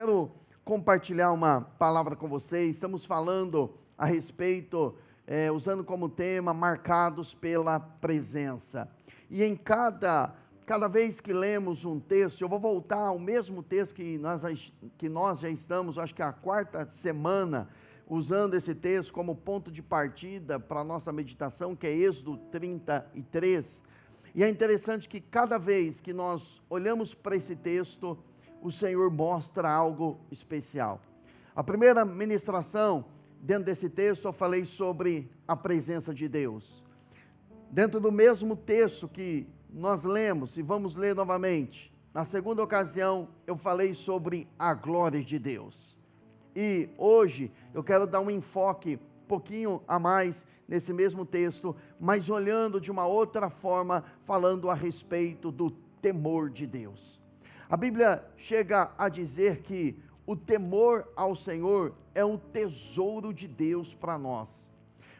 Quero compartilhar uma palavra com vocês. Estamos falando a respeito, usando como tema, marcados pela presença. E em cada vez que lemos um texto, eu vou voltar ao mesmo texto que nós já estamos, acho que a quarta semana, usando esse texto como ponto de partida para a nossa meditação, que é Êxodo 33. E é interessante que cada vez que nós olhamos para esse texto, o Senhor mostra algo especial. A primeira ministração, dentro desse texto, eu falei sobre a presença de Deus. Dentro do mesmo texto que nós lemos, e vamos ler novamente, na segunda ocasião, eu falei sobre a glória de Deus. E hoje, eu quero dar um enfoque um pouquinho a mais nesse mesmo texto, mas olhando de uma outra forma, falando a respeito do temor de Deus. A Bíblia chega a dizer que o temor ao Senhor é um tesouro de Deus para nós.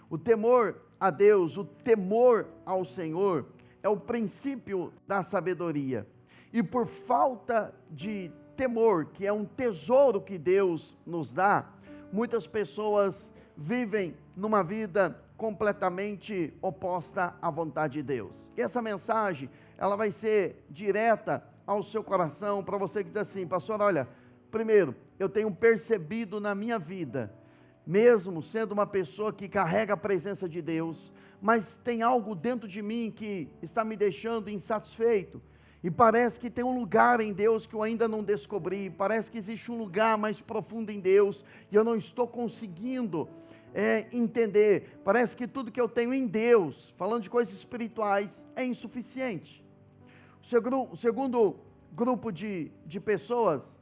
O temor a Deus, o temor ao Senhor é o princípio da sabedoria. E por falta de temor, que é um tesouro que Deus nos dá, muitas pessoas vivem numa vida completamente oposta à vontade de Deus. E essa mensagem, ela vai ser direta ao seu coração, para você que diz assim: pastor, olha, primeiro, eu tenho percebido na minha vida, mesmo sendo uma pessoa que carrega a presença de Deus, mas tem algo dentro de mim que está me deixando insatisfeito, e parece que tem um lugar em Deus que eu ainda não descobri, parece que existe um lugar mais profundo em Deus, e eu não estou conseguindo entender, parece que tudo que eu tenho em Deus, falando de coisas espirituais, é insuficiente. O segundo grupo de pessoas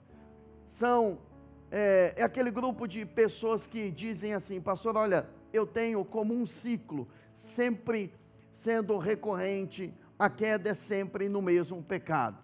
é aquele grupo de pessoas que dizem assim: pastor, olha, eu tenho como um ciclo, sempre sendo recorrente, a queda é sempre no mesmo pecado.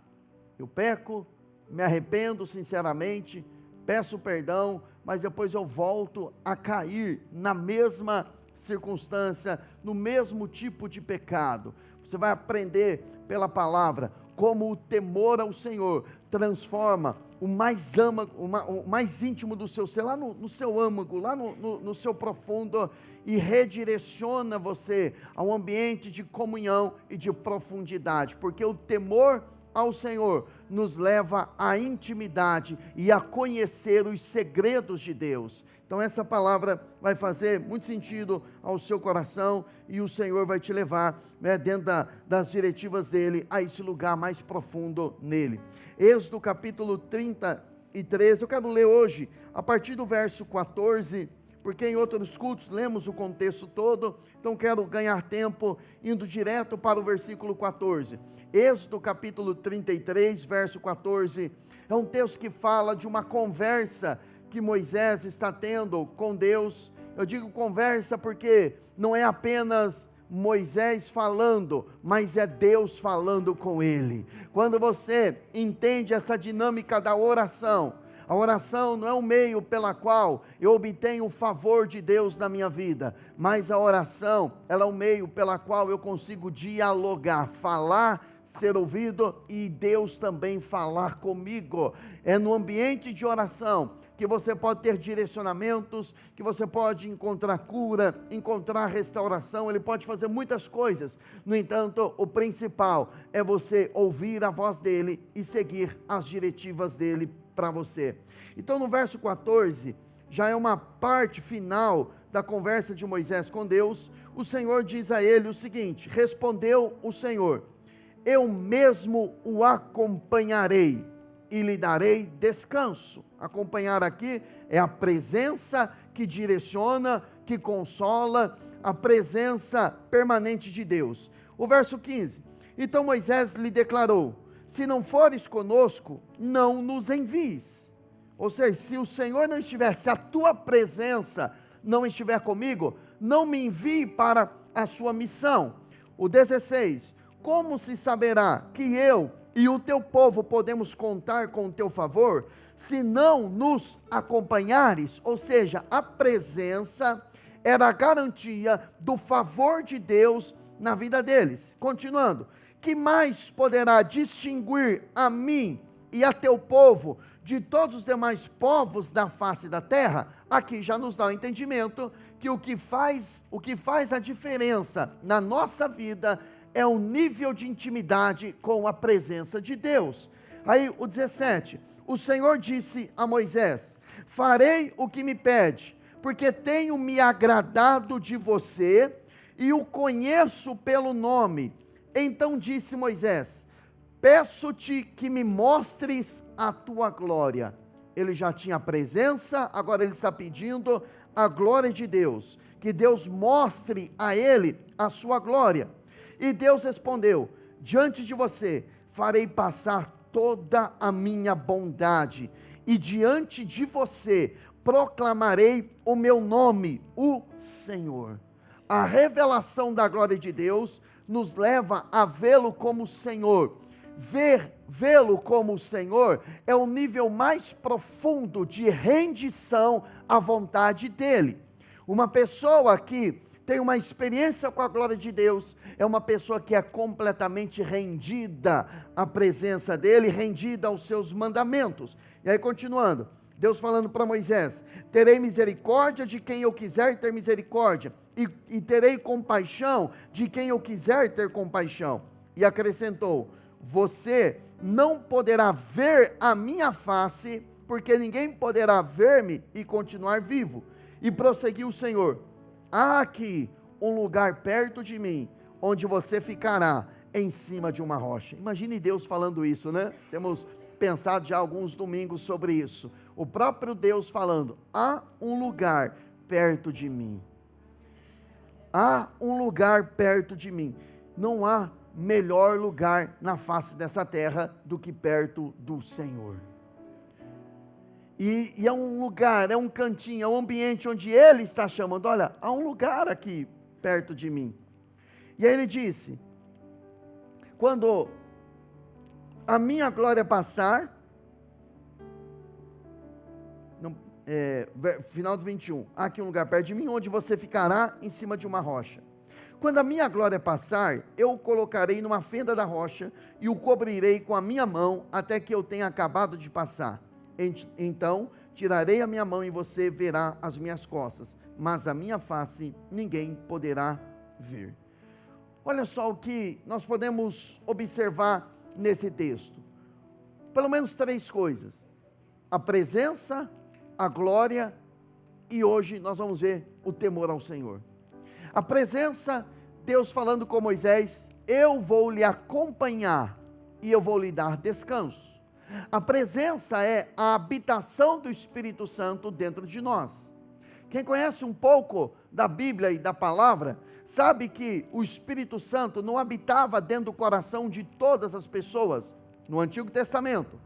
Eu peco, me arrependo sinceramente, peço perdão, mas depois eu volto a cair na mesma circunstância, no mesmo tipo de pecado. Você vai aprender pela palavra como o temor ao Senhor transforma o mais íntimo do seu ser, lá no seu âmago, lá no seu profundo, e redireciona você a um ambiente de comunhão e de profundidade, porque o temor ao Senhor nos leva à intimidade e a conhecer os segredos de Deus. Então essa palavra vai fazer muito sentido ao seu coração, e o Senhor vai te levar, dentro das diretivas dele, a esse lugar mais profundo nele. Êxodo capítulo 33, eu quero ler hoje a partir do verso 14, porque em outros cultos lemos o contexto todo, então quero ganhar tempo indo direto para o versículo 14. Êxodo capítulo 33, verso 14, é um texto que fala de uma conversa que Moisés está tendo com Deus. Eu digo conversa porque não é apenas Moisés falando, mas é Deus falando com ele. Quando você entende essa dinâmica da oração, a oração não é um meio pela qual eu obtenho o favor de Deus na minha vida, mas a oração, ela é um meio pela qual eu consigo dialogar, falar, ser ouvido, e Deus também falar comigo. É no ambiente de oração que você pode ter direcionamentos, que você pode encontrar cura, encontrar restauração, ele pode fazer muitas coisas. No entanto, o principal é você ouvir a voz dele e seguir as diretivas dele para você. Então no verso 14, já é uma parte final da conversa de Moisés com Deus. O Senhor diz a ele o seguinte: respondeu o Senhor: eu mesmo o acompanharei e lhe darei descanso. Acompanhar aqui é a presença que direciona, que consola, a presença permanente de Deus. O verso 15, então Moisés lhe declarou: se não fores conosco, não nos envies. Ou seja, se o Senhor não estiver, se a tua presença não estiver comigo, não me envie para a sua missão. O 16, como se saberá que eu e o teu povo podemos contar com o teu favor, se não nos acompanhares? Ou seja, a presença era a garantia do favor de Deus na vida deles. Continuando, que mais poderá distinguir a mim e a teu povo de todos os demais povos da face da terra, aqui já nos dá o entendimento que o que faz a diferença na nossa vida é o nível de intimidade com a presença de Deus. Aí o 17, o Senhor disse a Moisés: farei o que me pede, porque tenho me agradado de você e o conheço pelo nome. Então disse Moisés: peço-te que me mostres a tua glória. Ele já tinha a presença, agora ele está pedindo a glória de Deus, que Deus mostre a ele a sua glória. E Deus respondeu: diante de você farei passar toda a minha bondade, e diante de você proclamarei o meu nome, o Senhor. A revelação da glória de Deus nos leva a vê-lo como Senhor. Vê-lo como Senhor é o nível mais profundo de rendição à vontade dEle. Uma pessoa que tem uma experiência com a glória de Deus é uma pessoa que é completamente rendida à presença dEle, rendida aos seus mandamentos. E aí continuando, Deus falando para Moisés: terei misericórdia de quem eu quiser ter misericórdia, e terei compaixão de quem eu quiser ter compaixão. E acrescentou: você não poderá ver a minha face, porque ninguém poderá ver-me e continuar vivo. E prosseguiu o Senhor: há aqui um lugar perto de mim, onde você ficará em cima de uma rocha. Imagine Deus falando isso, né? Temos pensado já alguns domingos sobre isso. O próprio Deus falando: há um lugar perto de mim. Há um lugar perto de mim. Não há melhor lugar na face dessa terra do que perto do Senhor. E é um lugar, é um cantinho, é um ambiente onde Ele está chamando: olha, há um lugar aqui perto de mim. E aí Ele disse: quando a minha glória passar, final do 21, há aqui um lugar perto de mim, onde você ficará em cima de uma rocha. Quando a minha glória passar, eu o colocarei numa fenda da rocha, e o cobrirei com a minha mão, até que eu tenha acabado de passar. Então tirarei a minha mão e você verá as minhas costas, mas a minha face ninguém poderá ver. Olha só o que nós podemos observar nesse texto. Pelo menos 3 coisas: a presença, a glória, e hoje nós vamos ver o temor ao Senhor. A presença, Deus falando com Moisés: eu vou lhe acompanhar e eu vou lhe dar descanso. A presença é a habitação do Espírito Santo dentro de nós. Quem conhece um pouco da Bíblia e da palavra, sabe que o Espírito Santo não habitava dentro do coração de todas as pessoas no Antigo Testamento.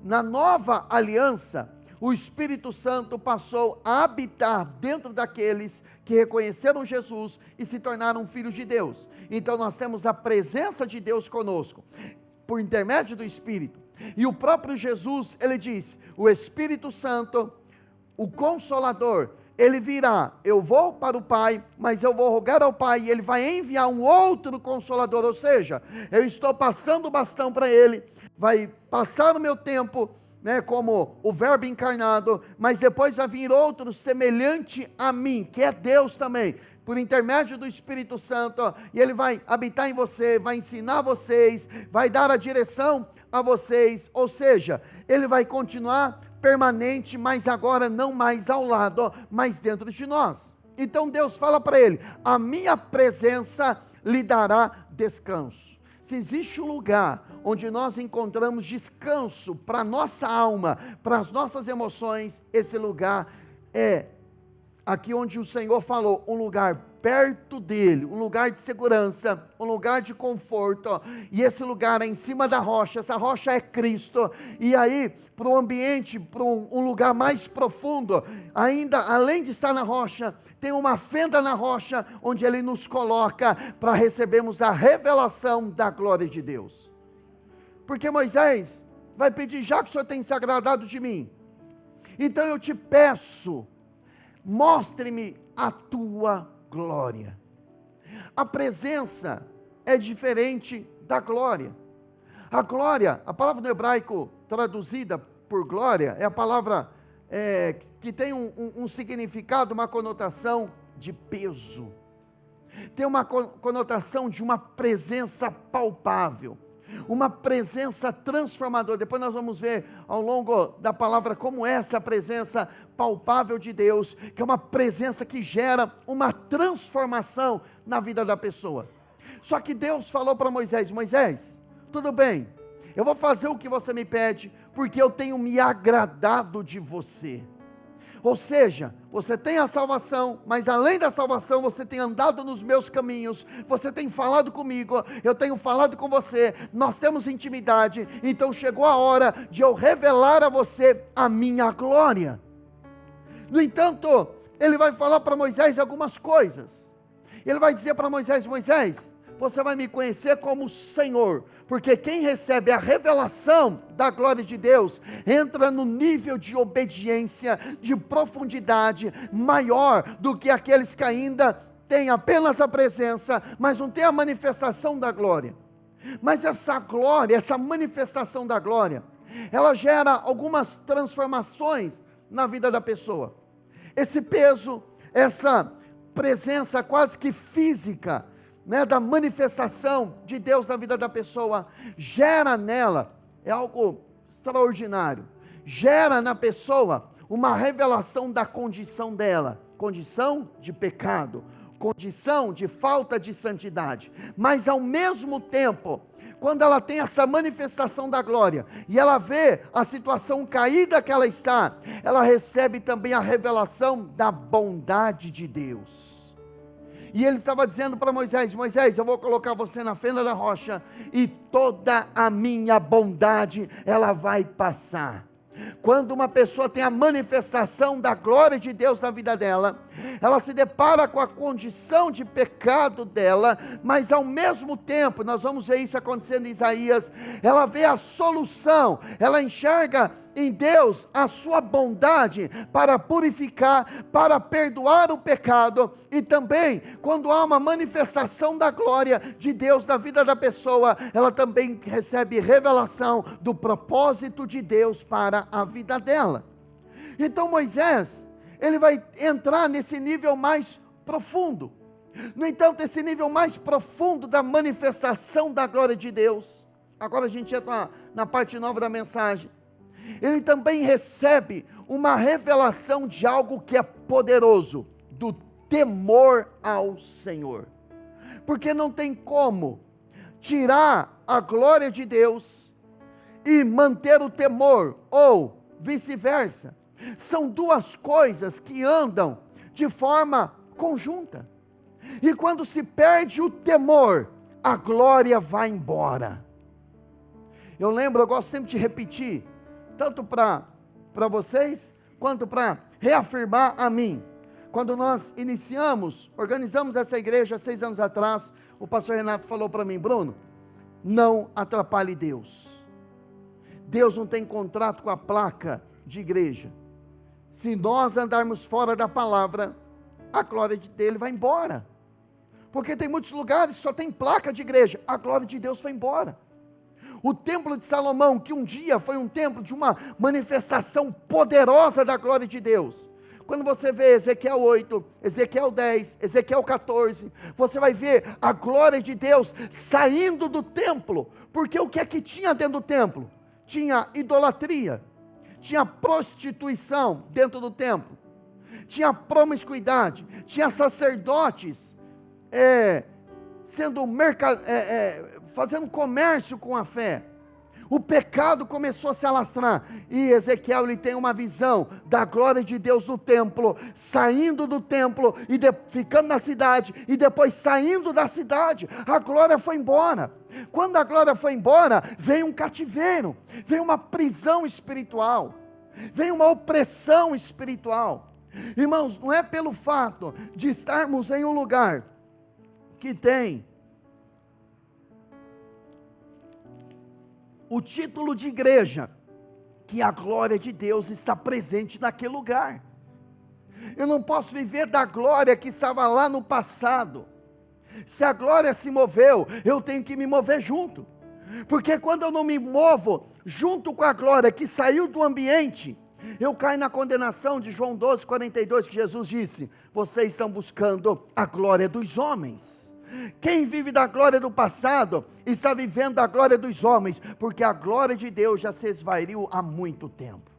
Na Nova Aliança, o Espírito Santo passou a habitar dentro daqueles que reconheceram Jesus e se tornaram filhos de Deus. Então nós temos a presença de Deus conosco, por intermédio do Espírito. E o próprio Jesus, ele disse: o Espírito Santo, o Consolador, ele virá, eu vou para o Pai, mas eu vou rogar ao Pai, e ele vai enviar um outro Consolador, ou seja, eu estou passando o bastão para ele, vai passar o meu tempo, como o verbo encarnado, mas depois vai vir outro semelhante a mim, que é Deus também, por intermédio do Espírito Santo, e ele vai habitar em você, vai ensinar vocês, vai dar a direção a vocês, ou seja, ele vai continuar permanente, mas agora não mais ao lado, mas dentro de nós. Então Deus fala para ele: a minha presença lhe dará descanso. Se existe um lugar onde nós encontramos descanso para a nossa alma, para as nossas emoções, esse lugar é aqui onde o Senhor falou, um lugar perto dele, um lugar de segurança, um lugar de conforto, e esse lugar é em cima da rocha, essa rocha é Cristo. E aí, para o ambiente, para um lugar mais profundo, ainda além de estar na rocha, tem uma fenda na rocha, onde ele nos coloca para recebermos a revelação da glória de Deus. Porque Moisés vai pedir: já que o Senhor tem se agradado de mim, então eu te peço, mostre-me a tua glória. A presença é diferente da glória. A glória, a palavra no hebraico traduzida por glória é a palavra que tem um significado, uma conotação de peso. Tem uma conotação de uma presença palpável, uma presença transformadora. Depois nós vamos ver ao longo da palavra como é essa presença palpável de Deus, que é uma presença que gera uma transformação na vida da pessoa. Só que Deus falou para Moisés: Moisés, tudo bem, eu vou fazer o que você me pede, porque eu tenho me agradado de você. Ou seja, você tem a salvação, mas além da salvação, você tem andado nos meus caminhos, você tem falado comigo, eu tenho falado com você, nós temos intimidade, então chegou a hora de eu revelar a você a minha glória. No entanto, ele vai falar para Moisés algumas coisas. Ele vai dizer para Moisés: Moisés, você vai me conhecer como Senhor, porque quem recebe a revelação da glória de Deus, entra no nível de obediência, de profundidade, maior do que aqueles que ainda têm apenas a presença, mas não têm a manifestação da glória. Mas essa glória, essa manifestação da glória, ela gera algumas transformações na vida da pessoa. Esse peso, essa presença quase que física, da manifestação de Deus na vida da pessoa, gera nela, é algo extraordinário, gera na pessoa uma revelação da condição dela, condição de pecado, condição de falta de santidade, mas ao mesmo tempo, quando ela tem essa manifestação da glória, e ela vê a situação caída que ela está, ela recebe também a revelação da bondade de Deus. E ele estava dizendo para Moisés: Moisés, eu vou colocar você na fenda da rocha, e toda a minha bondade, ela vai passar. Quando uma pessoa tem a manifestação da glória de Deus na vida dela, ela se depara com a condição de pecado dela, mas ao mesmo tempo, nós vamos ver isso acontecendo em Isaías, ela vê a solução, ela enxerga em Deus a sua bondade para purificar, para perdoar o pecado, e também quando há uma manifestação da glória de Deus na vida da pessoa, ela também recebe revelação do propósito de Deus para a vida dela. Então Moisés, ele vai entrar nesse nível mais profundo. No entanto, esse nível mais profundo da manifestação da glória de Deus, agora a gente entra na parte nova da mensagem, ele também recebe uma revelação de algo que é poderoso, do temor ao Senhor. Porque não tem como tirar a glória de Deus e manter o temor, ou vice-versa. São duas coisas que andam de forma conjunta. E quando se perde o temor, a glória vai embora. Eu gosto sempre de repetir, tanto para vocês, quanto para reafirmar a mim. Quando nós organizamos essa igreja 6 anos atrás, o pastor Renato falou para mim: Bruno, não atrapalhe Deus. Deus não tem contrato com a placa de igreja. Se nós andarmos fora da palavra, a glória dele vai embora. Porque tem muitos lugares que só tem placa de igreja, a glória de Deus foi embora. O templo de Salomão, que um dia foi um templo de uma manifestação poderosa da glória de Deus. Quando você vê Ezequiel 8, Ezequiel 10, Ezequiel 14, você vai ver a glória de Deus saindo do templo. Porque o que é que tinha dentro do templo? Tinha idolatria, tinha prostituição dentro do templo, tinha promiscuidade, tinha sacerdotes fazendo comércio com a fé. O pecado começou a se alastrar, e Ezequiel ele tem uma visão da glória de Deus no templo, saindo do templo, e ficando na cidade, e depois saindo da cidade. A glória foi embora. Quando a glória foi embora, veio um cativeiro, veio uma prisão espiritual, veio uma opressão espiritual. Irmãos, não é pelo fato de estarmos em um lugar que tem o título de igreja, que a glória de Deus está presente naquele lugar. Eu não posso viver da glória que estava lá no passado. Se a glória se moveu, eu tenho que me mover junto. Porque quando eu não me movo junto com a glória que saiu do ambiente, eu caio na condenação de João 12:42, que Jesus disse: vocês estão buscando a glória dos homens. Quem vive da glória do passado, está vivendo da glória dos homens, porque a glória de Deus já se esvaiu há muito tempo.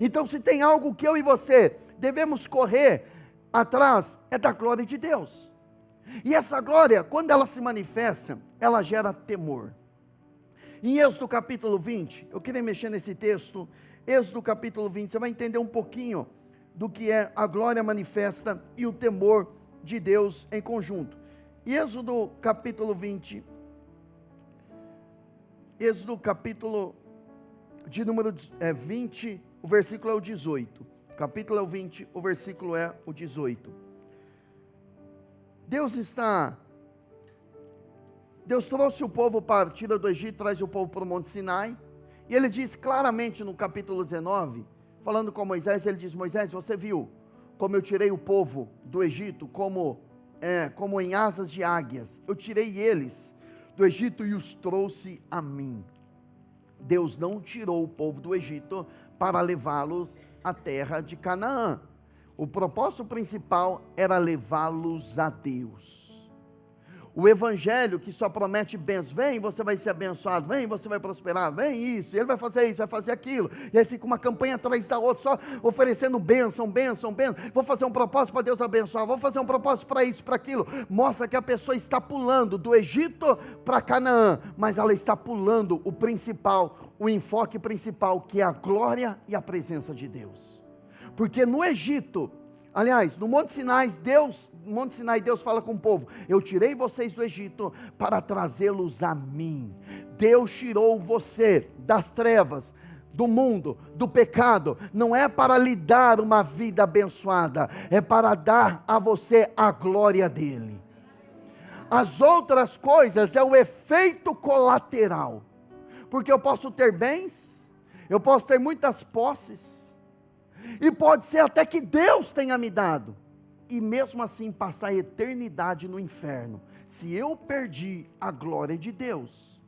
Então, se tem algo que eu e você devemos correr atrás, é da glória de Deus. E essa glória, quando ela se manifesta, ela gera temor. Em Êxodo capítulo 20, eu queria mexer nesse texto, Êxodo capítulo 20, você vai entender um pouquinho do que é a glória manifesta e o temor de Deus em conjunto. Êxodo capítulo 20, Êxodo capítulo de número 20, o versículo é o 18. Capítulo é o 20, o versículo é o 18. Deus trouxe o povo para, tira do Egito, traz o povo para o Monte Sinai, e ele diz claramente no capítulo 19, falando com Moisés, ele diz: Moisés, você viu como eu tirei o povo do Egito, como em asas de águias, eu tirei eles do Egito e os trouxe a mim. Deus não tirou o povo do Egito para levá-los à terra de Canaã. O propósito principal era levá-los a Deus. O evangelho que só promete bênçãos, vem, você vai ser abençoado, vem, você vai prosperar, vem isso, ele vai fazer isso, vai fazer aquilo, e aí fica uma campanha atrás da outra, só oferecendo bênção, vou fazer um propósito para Deus abençoar, vou fazer um propósito para isso, para aquilo, mostra que a pessoa está pulando do Egito para Canaã, mas ela está pulando o principal, o enfoque principal, que é a glória e a presença de Deus. Porque no Egito, aliás, no Monte Sinai, Deus fala com o povo: eu tirei vocês do Egito para trazê-los a mim. Deus tirou você das trevas, do mundo, do pecado, não é para lhe dar uma vida abençoada, é para dar a você a glória dele. As outras coisas é o efeito colateral, porque eu posso ter bens, eu posso ter muitas posses, e pode ser até que Deus tenha me dado, e mesmo assim passar a eternidade no inferno, se eu perdi a glória de Deus.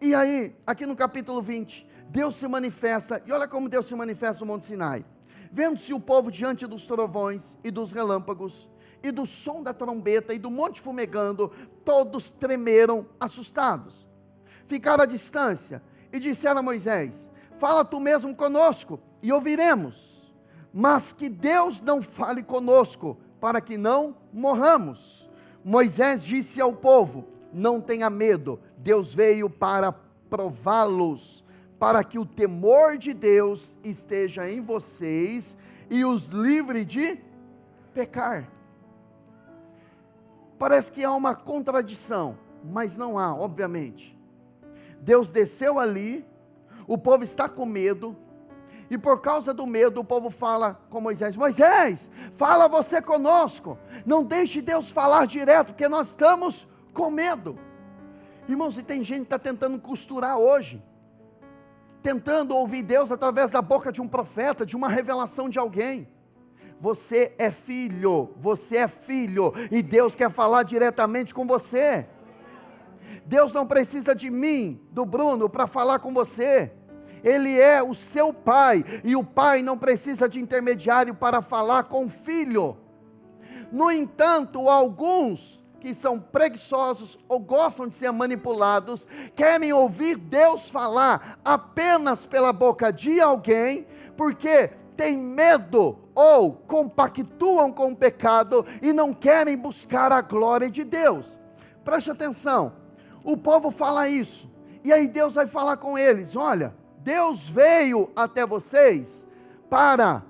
E aí, aqui no capítulo 20, Deus se manifesta, e olha como Deus se manifesta no Monte Sinai. Vendo-se o povo diante dos trovões e dos relâmpagos, e do som da trombeta e do monte fumegando, todos tremeram assustados. Ficaram à distância, e disseram a Moisés: fala tu mesmo conosco, e ouviremos, mas que Deus não fale conosco, para que não morramos. Moisés disse ao povo: não tenha medo, Deus veio para prová-los, para que o temor de Deus esteja em vocês, e os livre de pecar. Parece que há uma contradição, mas não há, obviamente. Deus desceu ali, o povo está com medo, e por causa do medo, o povo fala com Moisés: Moisés, fala você conosco, não deixe Deus falar direto, porque nós estamos com medo. Irmãos, e tem gente que está tentando costurar hoje, tentando ouvir Deus através da boca de um profeta, de uma revelação de alguém. Você é filho, e Deus quer falar diretamente com você. Deus não precisa de mim, do Bruno, para falar com você. Ele é o seu pai, e o pai não precisa de intermediário para falar com o filho. No entanto, alguns que são preguiçosos ou gostam de ser manipulados, querem ouvir Deus falar apenas pela boca de alguém, porque têm medo ou compactuam com o pecado e não querem buscar a glória de Deus. Preste atenção, o povo fala isso, e aí Deus vai falar com eles: olha, Deus veio até vocês para,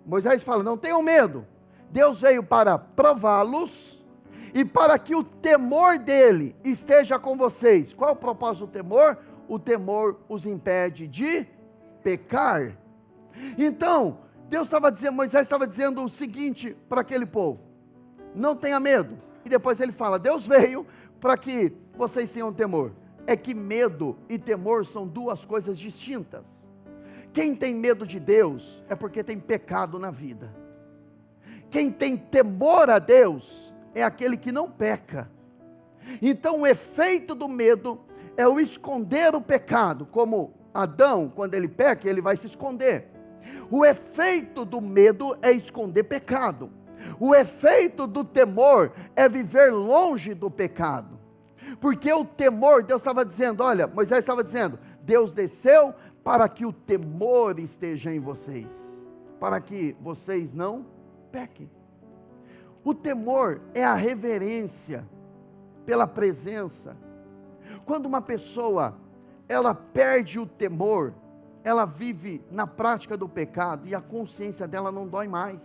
Moisés fala, não tenham medo, Deus veio para prová-los, e para que o temor dele esteja com vocês. Qual é o propósito do temor? O temor os impede de pecar. Então, Moisés estava dizendo o seguinte para aquele povo: não tenha medo. E depois ele fala: Deus veio para que vocês tenham temor. É que medo e temor são duas coisas distintas. Quem tem medo de Deus é porque tem pecado na vida. Quem tem temor a Deus é aquele que não peca. Então o efeito do medo é o esconder o pecado, como Adão, quando ele peca, ele vai se esconder. O efeito do medo é esconder pecado. O efeito do temor é viver longe do pecado. Porque o temor, Deus estava dizendo, olha, Moisés estava dizendo, Deus desceu para que o temor esteja em vocês, para que vocês não pequem. O temor é a reverência pela presença. Quando uma pessoa, ela perde o temor, ela vive na prática do pecado e a consciência dela não dói mais.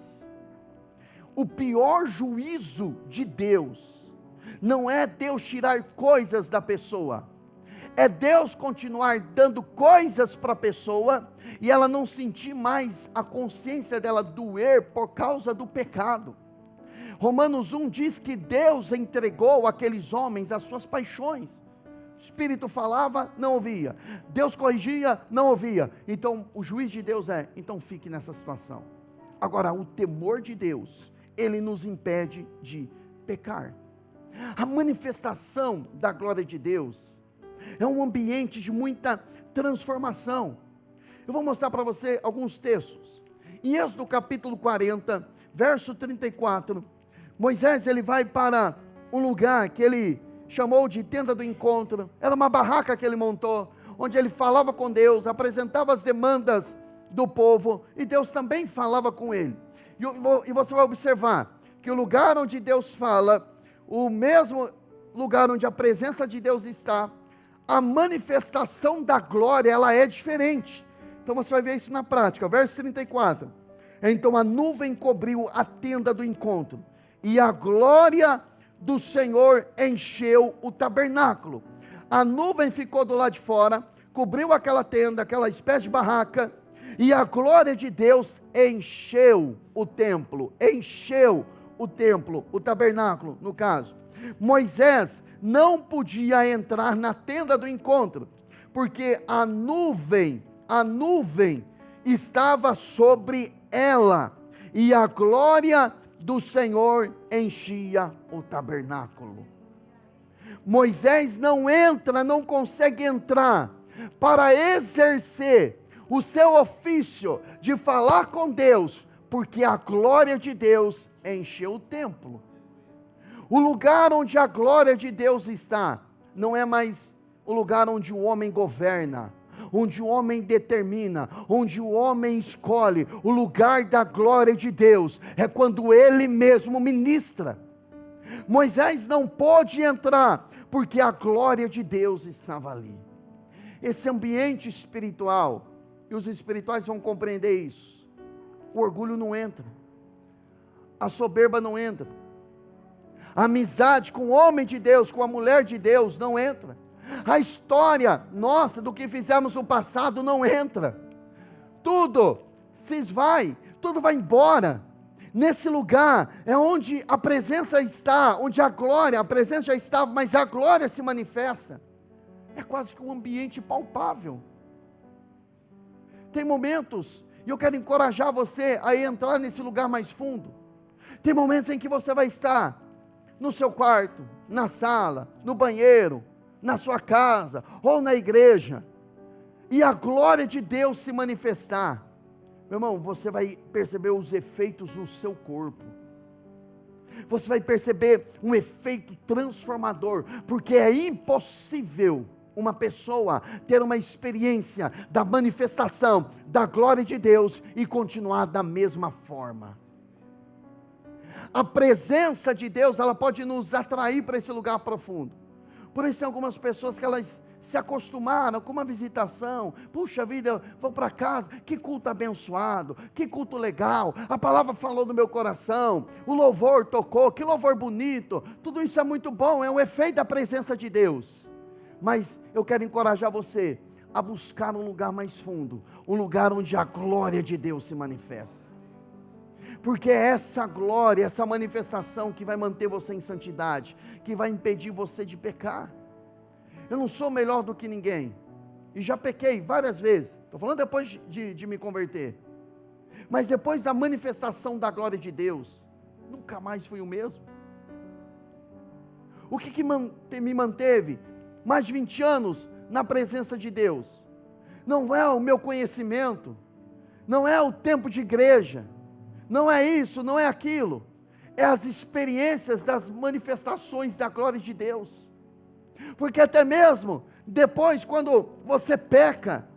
O pior juízo de Deus não é Deus tirar coisas da pessoa, é Deus continuar dando coisas para a pessoa e ela não sentir mais a consciência dela doer por causa do pecado. Romanos 1 diz que Deus entregou àqueles homens as suas paixões. O Espírito falava, não ouvia. Deus corrigia, não ouvia. Então o juiz de Deus então fique nessa situação. Agora, o temor de Deus, ele nos impede de pecar. A manifestação da glória de Deus é um ambiente de muita transformação. Eu vou mostrar para você alguns textos. Em Êxodo capítulo 40, verso 34, Moisés ele vai para um lugar que ele chamou de tenda do encontro. Era uma barraca que ele montou, onde ele falava com Deus, apresentava as demandas do povo, e Deus também falava com ele. E você vai observar que o lugar onde Deus fala, o mesmo lugar onde a presença de Deus está, a manifestação da glória, ela é diferente. Então você vai ver isso na prática, verso 34. Então a nuvem cobriu a tenda do encontro, e a glória do Senhor encheu o tabernáculo. A nuvem ficou do lado de fora, cobriu aquela tenda, aquela espécie de barraca, e a glória de Deus encheu o templo, o tabernáculo, no caso. Moisés não podia entrar na tenda do encontro, porque a nuvem estava sobre ela, e a glória do Senhor enchia o tabernáculo. Moisés não consegue entrar para exercer o seu ofício de falar com Deus, porque a glória de Deus encheu o templo. O lugar onde a glória de Deus está, não é mais o lugar onde o homem governa, onde o homem determina, onde o homem escolhe. O lugar da glória de Deus é quando Ele mesmo ministra. Moisés não pôde entrar, porque a glória de Deus estava ali. Esse ambiente espiritual, e os espirituais vão compreender isso, o orgulho não entra, a soberba não entra, a amizade com o homem de Deus, com a mulher de Deus não entra, a história nossa do que fizemos no passado não entra, tudo se esvai, tudo vai embora. Nesse lugar é onde a presença está, onde a presença já estava, mas a glória se manifesta. É quase que um ambiente palpável. Tem momentos, e eu quero encorajar você a entrar nesse lugar mais fundo. Tem momentos em que você vai estar no seu quarto, na sala, no banheiro, na sua casa, ou na igreja, e a glória de Deus se manifestar. Meu irmão, você vai perceber os efeitos no seu corpo. Você vai perceber um efeito transformador, porque é impossível uma pessoa ter uma experiência da manifestação da glória de Deus e continuar da mesma forma. A presença de Deus, ela pode nos atrair para esse lugar profundo. Por isso tem algumas pessoas que elas se acostumaram com uma visitação. Puxa vida, eu vou para casa, que culto abençoado, que culto legal, a palavra falou no meu coração, o louvor tocou, que louvor bonito, tudo isso é muito bom, é um efeito da presença de Deus. Mas eu quero encorajar você a buscar um lugar mais fundo, um lugar onde a glória de Deus se manifesta. Porque é essa glória, essa manifestação que vai manter você em santidade, que vai impedir você de pecar. Eu não sou melhor do que ninguém, e já pequei várias vezes, estou falando depois de me converter, mas depois da manifestação da glória de Deus, nunca mais fui o mesmo. O que me manteve mais de 20 anos na presença de Deus. Não é o meu conhecimento, não é o tempo de igreja, não é isso, não é aquilo. É as experiências das manifestações da glória de Deus. Porque até mesmo depois, quando você peca,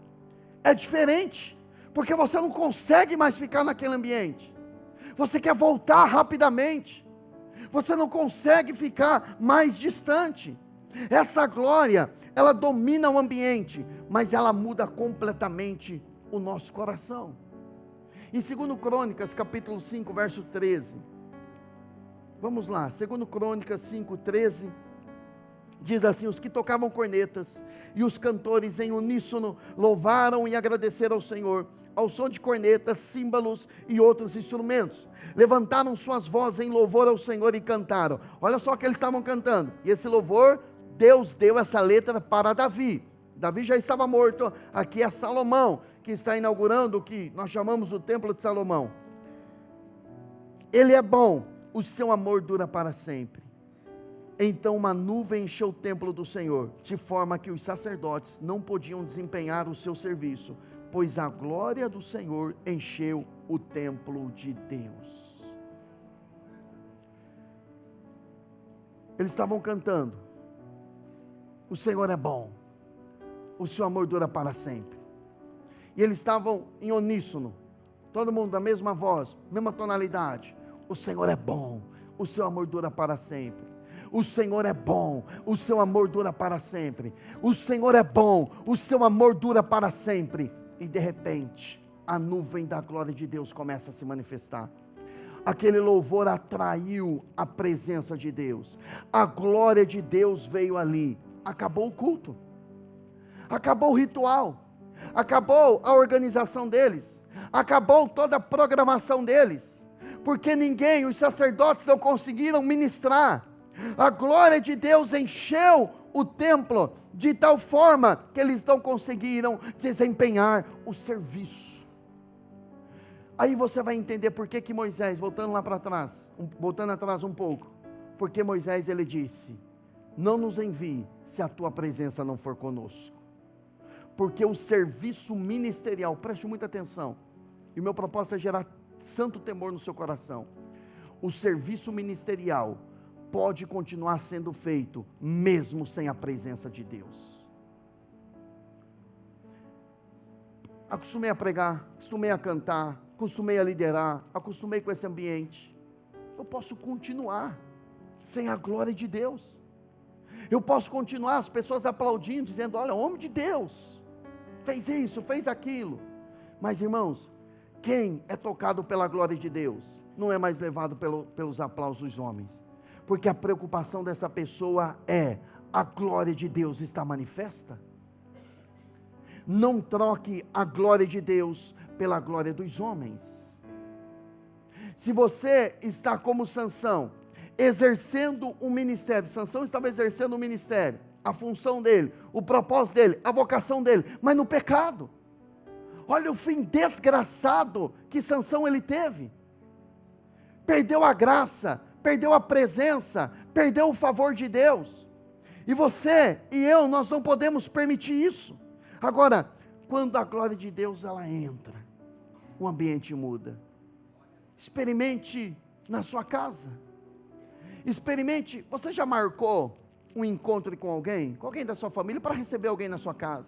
é diferente, porque você não consegue mais ficar naquele ambiente. Você quer voltar rapidamente. Você não consegue ficar mais distante. Essa glória, ela domina o ambiente, mas ela muda completamente o nosso coração. Em 2 Crônicas, capítulo 5, verso 13. Vamos lá, 2 Crônicas 5, 13. Diz assim: os que tocavam cornetas e os cantores em uníssono louvaram e agradeceram ao Senhor, ao som de cornetas, símbolos e outros instrumentos. Levantaram suas vozes em louvor ao Senhor e cantaram. Olha só o que eles estavam cantando. E esse louvor, Deus deu essa letra para Davi. Davi já estava morto. Aqui é Salomão, que está inaugurando o que nós chamamos o templo de Salomão. Ele é bom, o seu amor dura para sempre. Então uma nuvem encheu o templo do Senhor, de forma que os sacerdotes não podiam desempenhar o seu serviço, pois a glória do Senhor encheu o templo de Deus. Eles estavam cantando: o Senhor é bom, o seu amor dura para sempre. E eles estavam em uníssono, todo mundo da mesma voz, mesma tonalidade: o Senhor é bom, o seu amor dura para sempre. O Senhor é bom, o seu amor dura para sempre. O Senhor é bom, o seu amor dura para sempre. E de repente, a nuvem da glória de Deus começa a se manifestar. Aquele louvor atraiu a presença de Deus. A glória de Deus veio ali. Acabou o culto. Acabou o ritual. Acabou a organização deles. Acabou toda a programação deles. Porque ninguém, os sacerdotes não conseguiram ministrar. A glória de Deus encheu o templo de tal forma que eles não conseguiram desempenhar o serviço. Aí você vai entender por que Moisés, voltando atrás um pouco, porque Moisés ele disse: não nos envie se a tua presença não for conosco. Porque o serviço ministerial, preste muita atenção, e o meu propósito é gerar santo temor no seu coração. O serviço ministerial pode continuar sendo feito, mesmo sem a presença de Deus. Acostumei a pregar, acostumei a cantar, acostumei a liderar, acostumei com esse ambiente. Eu posso continuar sem a glória de Deus. Eu posso continuar, as pessoas aplaudindo, dizendo: olha, homem de Deus, fez isso, fez aquilo. Mas irmãos, quem é tocado pela glória de Deus, não é mais levado pelos aplausos dos homens. Porque a preocupação dessa pessoa é: a glória de Deus está manifesta? Não troque a glória de Deus pela glória dos homens. Se você está como Sansão, exercendo um ministério, Sansão estava exercendo um ministério, a função dele, o propósito dele, a vocação dele, mas no pecado. Olha o fim desgraçado que Sansão ele teve. Perdeu a graça, perdeu a presença, perdeu o favor de Deus. E você e eu, nós não podemos permitir isso. Agora, quando a glória de Deus ela entra, o ambiente muda. Experimente na sua casa. Experimente, você já marcou um encontro com alguém da sua família, para receber alguém na sua casa?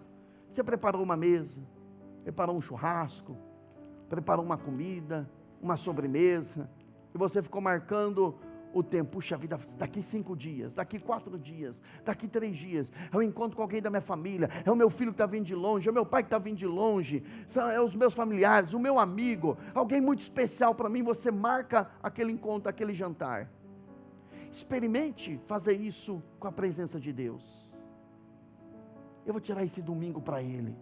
Você preparou uma mesa, preparou um churrasco, preparou uma comida, uma sobremesa, e você ficou marcando o tempo. Puxa vida, daqui 5 dias, daqui 4 dias, daqui 3 dias, eu encontro com alguém da minha família, é o meu filho que está vindo de longe, é o meu pai que está vindo de longe, é os meus familiares, o meu amigo, alguém muito especial para mim. Você marca aquele encontro, aquele jantar. Experimente fazer isso com a presença de Deus. Eu vou tirar esse domingo para Ele,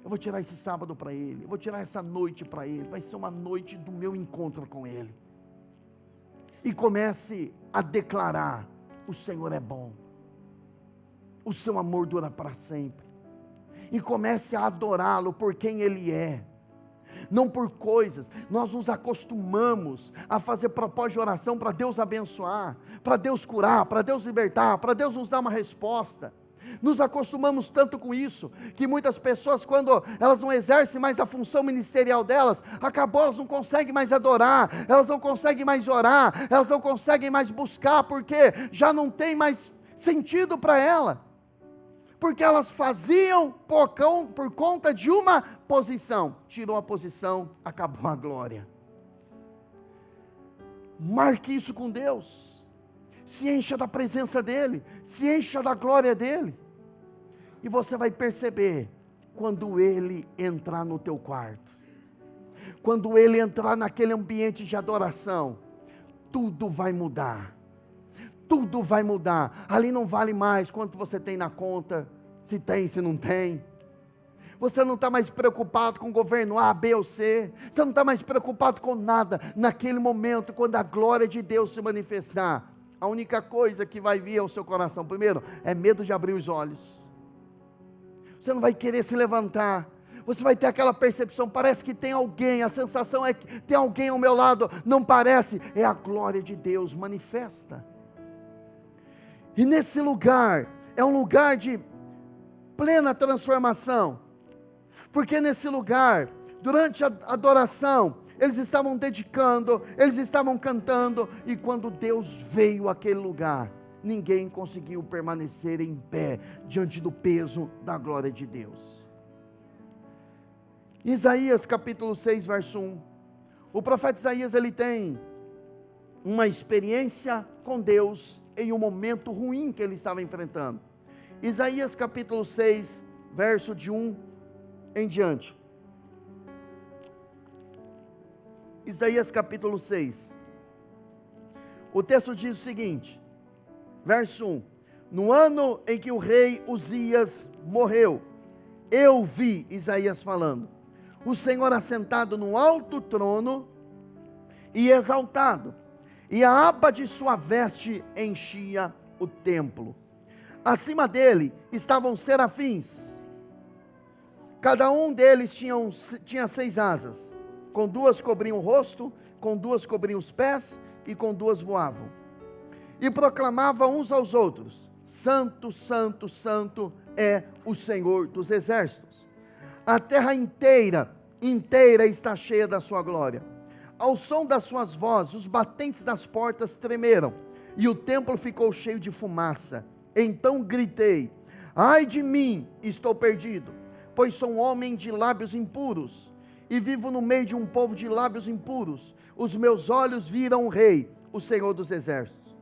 eu vou tirar esse sábado para Ele, eu vou tirar essa noite para Ele, vai ser uma noite do meu encontro com Ele. E comece a declarar: o Senhor é bom, o seu amor dura para sempre. E comece a adorá-lo por quem Ele é, não por coisas. Nós nos acostumamos a fazer propósito de oração para Deus abençoar, para Deus curar, para Deus libertar, para Deus nos dar uma resposta. Nos acostumamos tanto com isso, que muitas pessoas, quando elas não exercem mais a função ministerial delas, acabou, elas não conseguem mais adorar, elas não conseguem mais orar, elas não conseguem mais buscar, porque já não tem mais sentido para ela, porque elas faziam por conta de uma posição, tirou a posição, acabou a glória. Marque isso com Deus, se encha da presença dEle, se encha da glória dEle, e você vai perceber, quando Ele entrar no teu quarto, quando Ele entrar naquele ambiente de adoração, tudo vai mudar, tudo vai mudar. Ali não vale mais quanto você tem na conta, se tem, se não tem. Você não está mais preocupado com o governo A, B ou C. Você não está mais preocupado com nada. Naquele momento, quando a glória de Deus se manifestar, a única coisa que vai vir ao seu coração, primeiro, é medo de abrir os olhos. Você não vai querer se levantar. Você vai ter aquela percepção, parece que tem alguém, a sensação é que tem alguém ao meu lado. Não parece, é a glória de Deus manifesta. E nesse lugar, é um lugar de plena transformação. Porque nesse lugar, durante a adoração, eles estavam dedicando, eles estavam cantando, e quando Deus veio àquele lugar, ninguém conseguiu permanecer em pé, diante do peso da glória de Deus. Isaías capítulo 6, verso 1, o profeta Isaías, ele tem uma experiência com Deus, em um momento ruim que ele estava enfrentando. Isaías capítulo 6, verso de 1 em diante. Isaías capítulo 6. O texto diz o seguinte, verso 1. No ano em que o rei Uzias morreu, eu vi, Isaías falando, o Senhor assentado no alto trono e exaltado, e a aba de sua veste enchia o templo. Acima dele estavam serafins, cada um deles tinha 6 asas, com 2 cobriam o rosto, com 2 cobriam os pés, e com 2 voavam. E proclamavam uns aos outros, Santo, Santo, Santo é o Senhor dos exércitos. A terra inteira está cheia da sua glória. Ao som das suas vozes, os batentes das portas tremeram, e o templo ficou cheio de fumaça. Então gritei, ai de mim, estou perdido, pois sou um homem de lábios impuros, e vivo no meio de um povo de lábios impuros. Os meus olhos viram o Rei, o Senhor dos exércitos.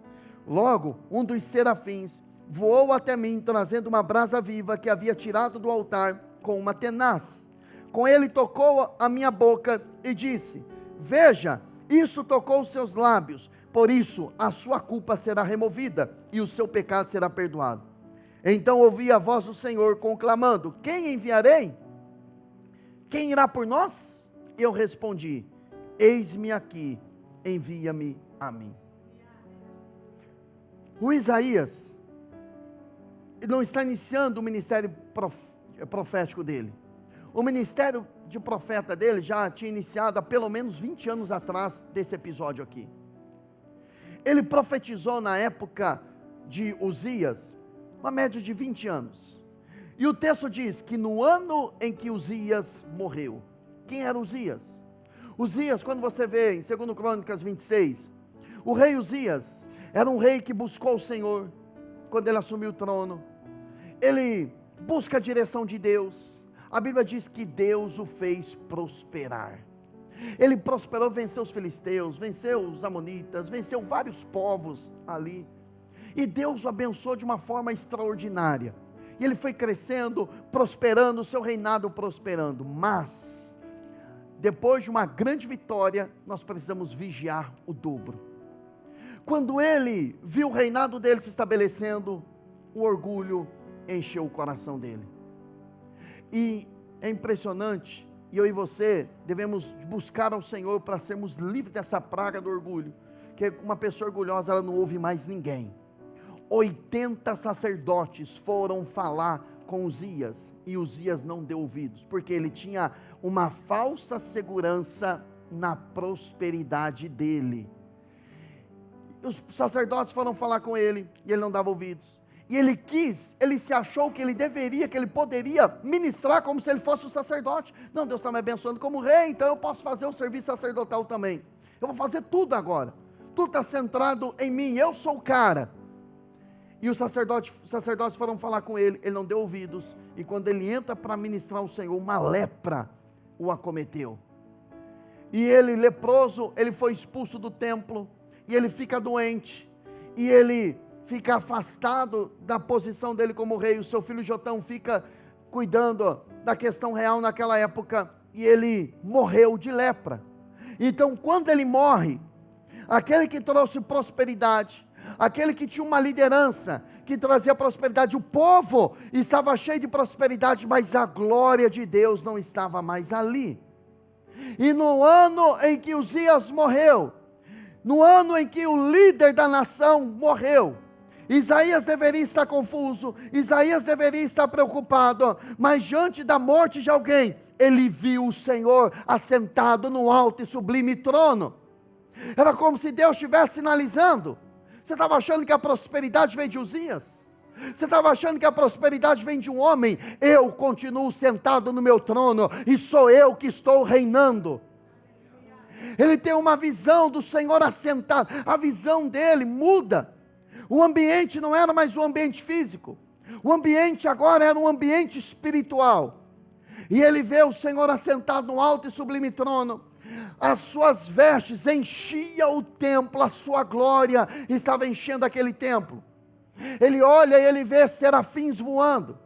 Logo, um dos serafins voou até mim, trazendo uma brasa viva que havia tirado do altar com uma tenaz. Com ele tocou a minha boca e disse, veja, isso tocou os seus lábios, por isso a sua culpa será removida, e o seu pecado será perdoado. Então ouvi a voz do Senhor conclamando, quem enviarei? Quem irá por nós? Eu respondi, eis-me aqui, envia-me a mim. O Isaías não está iniciando o ministério profético dele. O ministério de profeta dele já tinha iniciado há pelo menos 20 anos atrás desse episódio aqui. Ele profetizou na época de Uzias, uma média de 20 anos. E o texto diz que no ano em que Uzias morreu. Quem era Uzias? Uzias, quando você vê em 2 Crônicas 26, o rei Uzias era um rei que buscou o Senhor quando ele assumiu o trono. Ele busca a direção de Deus. A Bíblia diz que Deus o fez prosperar. Ele prosperou, venceu os filisteus, venceu os amonitas, venceu vários povos ali. E Deus o abençoou de uma forma extraordinária. E ele foi crescendo, prosperando, o seu reinado prosperando. Mas, depois de uma grande vitória, nós precisamos vigiar o dobro. Quando ele viu o reinado dele se estabelecendo, o orgulho encheu o coração dele. E é impressionante, e eu e você devemos buscar ao Senhor para sermos livres dessa praga do orgulho. Que uma pessoa orgulhosa, ela não ouve mais ninguém. 80 sacerdotes foram falar com Uzias, e Uzias não deu ouvidos, porque ele tinha uma falsa segurança na prosperidade dele. Os sacerdotes foram falar com ele, e ele não dava ouvidos. E ele se achou que ele deveria, que ele poderia ministrar como se ele fosse o sacerdote. Não, Deus está me abençoando como rei, então eu posso fazer o serviço sacerdotal também. Eu vou fazer tudo agora. Tudo está centrado em mim, eu sou o cara. E os sacerdotes foram falar com ele, ele não deu ouvidos. E quando ele entra para ministrar ao Senhor, uma lepra o acometeu. E ele, leproso, ele foi expulso do templo. E ele fica doente. E ele fica afastado da posição dele como rei. O seu filho Jotão fica cuidando da questão real naquela época. E ele morreu de lepra. Então, quando ele morre, aquele que trouxe prosperidade, aquele que tinha uma liderança, que trazia prosperidade, o povo estava cheio de prosperidade, mas a glória de Deus não estava mais ali. E no ano em que Uzias morreu, no ano em que o líder da nação morreu, Isaías deveria estar confuso, Isaías deveria estar preocupado, mas diante da morte de alguém, ele viu o Senhor assentado no alto e sublime trono. Era como se Deus estivesse sinalizando. Você estava achando que a prosperidade vem de Uzias? Você estava achando que a prosperidade vem de um homem? Eu continuo sentado no meu trono e sou eu que estou reinando. Ele tem uma visão do Senhor assentado, a visão dele muda. O ambiente não era mais um ambiente físico, o ambiente agora era um ambiente espiritual. E ele vê o Senhor assentado no alto e sublime trono. As suas vestes enchiam o templo, a sua glória estava enchendo aquele templo. Ele olha e ele vê serafins voando.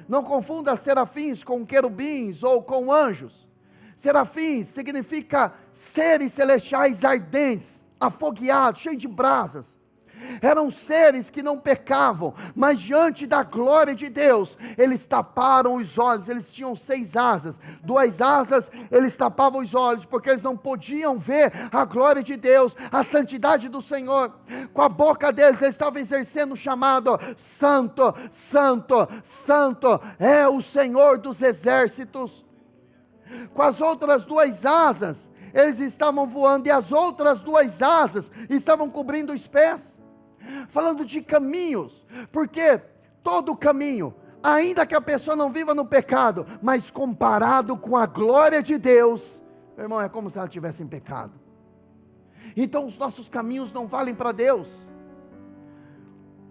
Não confunda serafins com querubins ou com anjos. Serafins significa seres celestiais ardentes, afogueados, cheios de brasas. Eram seres que não pecavam, mas diante da glória de Deus, eles taparam os olhos. Eles tinham 6 asas, 2 asas eles tapavam os olhos, porque eles não podiam ver a glória de Deus, a santidade do Senhor. Com a boca deles, eles estavam exercendo o chamado: Santo, Santo, Santo é o Senhor dos exércitos. Com as outras 2 asas, eles estavam voando, e as outras 2 asas estavam cobrindo os pés. Falando de caminhos, porque todo caminho, ainda que a pessoa não viva no pecado, mas comparado com a glória de Deus, meu irmão, é como se ela estivesse em pecado. Então os nossos caminhos não valem para Deus.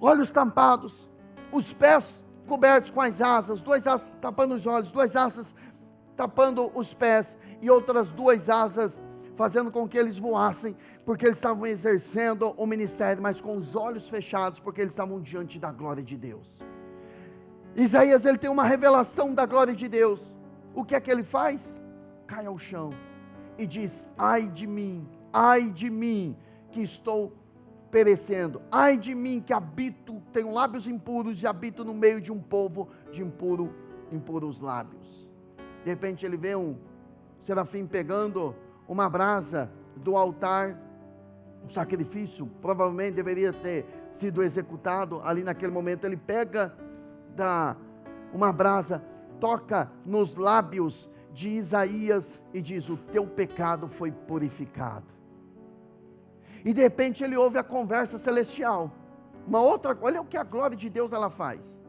Olhos tampados, os pés cobertos com as asas, 2 asas tapando os olhos, 2 asas tapando os pés, e outras 2 asas fazendo com que eles voassem, porque eles estavam exercendo o ministério, mas com os olhos fechados, porque eles estavam diante da glória de Deus. Isaías, ele tem uma revelação da glória de Deus. O que é que ele faz? Cai ao chão e diz: ai de mim, que estou perecendo, ai de mim que habito, tenho lábios impuros e habito no meio de um povo de impuros lábios. De repente ele vê um serafim pegando uma brasa do altar, um sacrifício, provavelmente deveria ter sido executado ali naquele momento. Ele pega uma brasa, toca nos lábios de Isaías e diz: o teu pecado foi purificado. E de repente ele ouve a conversa celestial, olha o que a glória de Deus ela faz.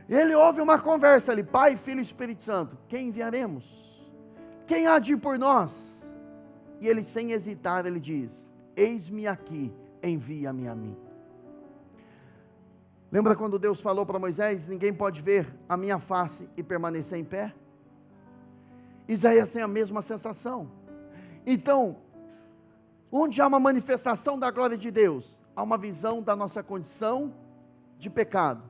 Ele ouve uma conversa ali: Pai, Filho e Espírito Santo, quem enviaremos? Quem há de ir por nós? E ele, sem hesitar, ele diz: eis-me aqui, envia-me a mim. Lembra quando Deus falou para Moisés: ninguém pode ver a minha face e permanecer em pé? Isaías tem a mesma sensação. Então, onde há uma manifestação da glória de Deus, há uma visão da nossa condição de pecado.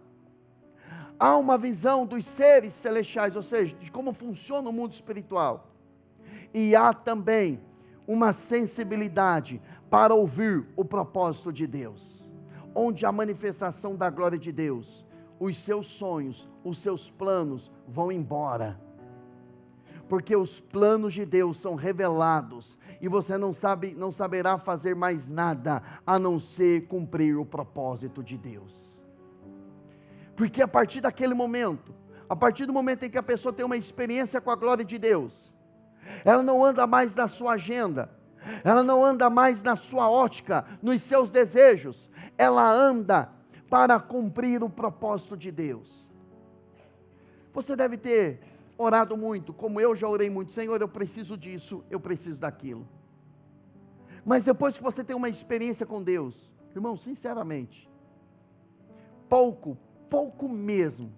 Há uma visão dos seres celestiais, ou seja, de como funciona o mundo espiritual. E há também uma sensibilidade para ouvir o propósito de Deus. Onde há manifestação da glória de Deus, os seus sonhos, os seus planos vão embora. Porque os planos de Deus são revelados e você não saberá fazer mais nada a não ser cumprir o propósito de Deus. Porque a partir daquele momento, a partir do momento em que a pessoa tem uma experiência com a glória de Deus, ela não anda mais na sua agenda, ela não anda mais na sua ótica, nos seus desejos, ela anda para cumprir o propósito de Deus. Você deve ter orado muito, como eu já orei muito. Senhor, eu preciso disso, eu preciso daquilo. Mas depois que você tem uma experiência com Deus, irmão, sinceramente, pouco mesmo,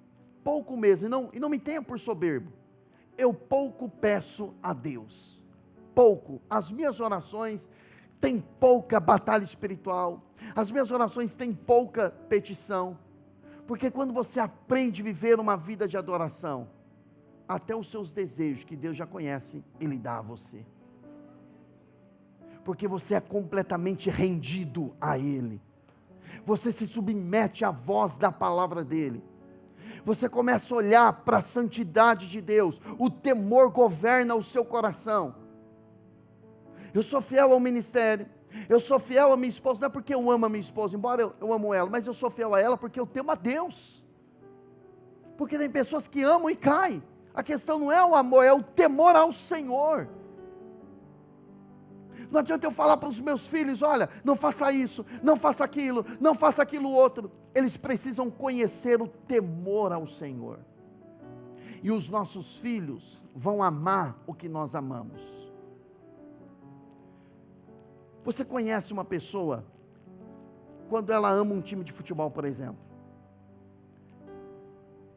e não me tenha por soberbo, eu pouco peço a Deus, pouco. As minhas orações têm pouca batalha espiritual, as minhas orações têm pouca petição, porque quando você aprende a viver uma vida de adoração, até os seus desejos, que Deus já conhece, Ele dá a você, porque você é completamente rendido a Ele, você se submete à voz da palavra dEle, você começa a olhar para a santidade de Deus, o temor governa o seu coração. Eu sou fiel ao ministério, eu sou fiel à minha esposa, não é porque eu amo a minha esposa, embora eu amo ela, mas eu sou fiel a ela porque eu temo a Deus, porque tem pessoas que amam e caem. A questão não é o amor, é o temor ao Senhor. Não adianta eu falar para os meus filhos, olha, não faça isso, não faça aquilo outro. Eles precisam conhecer o temor ao Senhor. E os nossos filhos vão amar o que nós amamos. Você conhece uma pessoa, quando ela ama um time de futebol, por exemplo.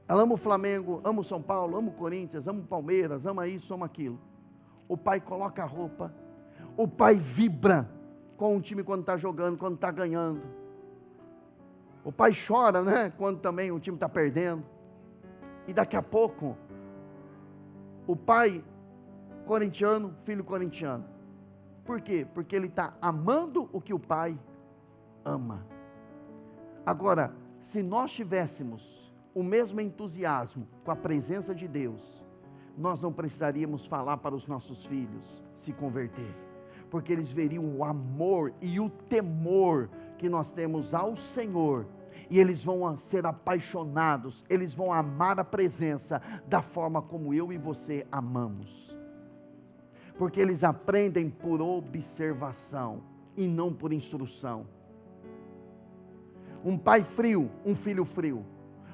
Ela ama o Flamengo, ama o São Paulo, ama o Corinthians, ama o Palmeiras, ama isso, ama aquilo. O pai coloca a roupa, o pai vibra com o time quando está jogando, quando está ganhando. O pai chora, né? Quando também o time está perdendo. E daqui a pouco, o pai corintiano, filho corintiano. Por quê? Porque ele está amando o que o pai ama. Agora, se nós tivéssemos o mesmo entusiasmo com a presença de Deus, nós não precisaríamos falar para os nossos filhos se converter, porque eles veriam o amor e o temor que nós temos ao Senhor, e eles vão ser apaixonados, eles vão amar a presença da forma como eu e você amamos, porque eles aprendem por observação e não por instrução. Um pai frio, um filho frio.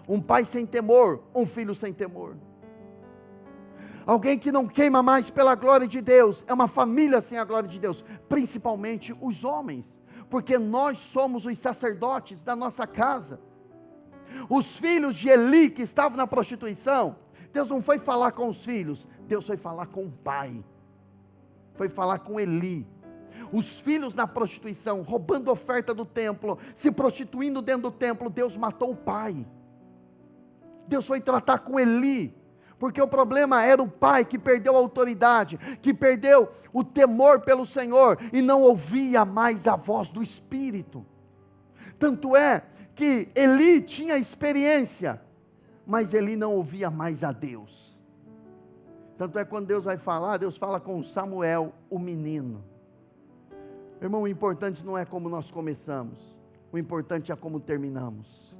Um pai sem temor, um filho sem temor. Alguém que não queima mais pela glória de Deus, é uma família sem a glória de Deus, principalmente os homens, porque nós somos os sacerdotes da nossa casa. Os filhos de Eli que estavam na prostituição, Deus não foi falar com os filhos, Deus foi falar com o pai, foi falar com Eli. Os filhos na prostituição, roubando oferta do templo, se prostituindo dentro do templo, Deus matou o pai. Deus foi tratar com Eli, porque o problema era o pai que perdeu a autoridade, que perdeu o temor pelo Senhor, e não ouvia mais a voz do Espírito. Tanto é que Eli tinha experiência, mas Eli não ouvia mais a Deus. Tanto é que quando Deus vai falar, Deus fala com Samuel, o menino. Irmão, o importante não é como nós começamos, o importante é como terminamos.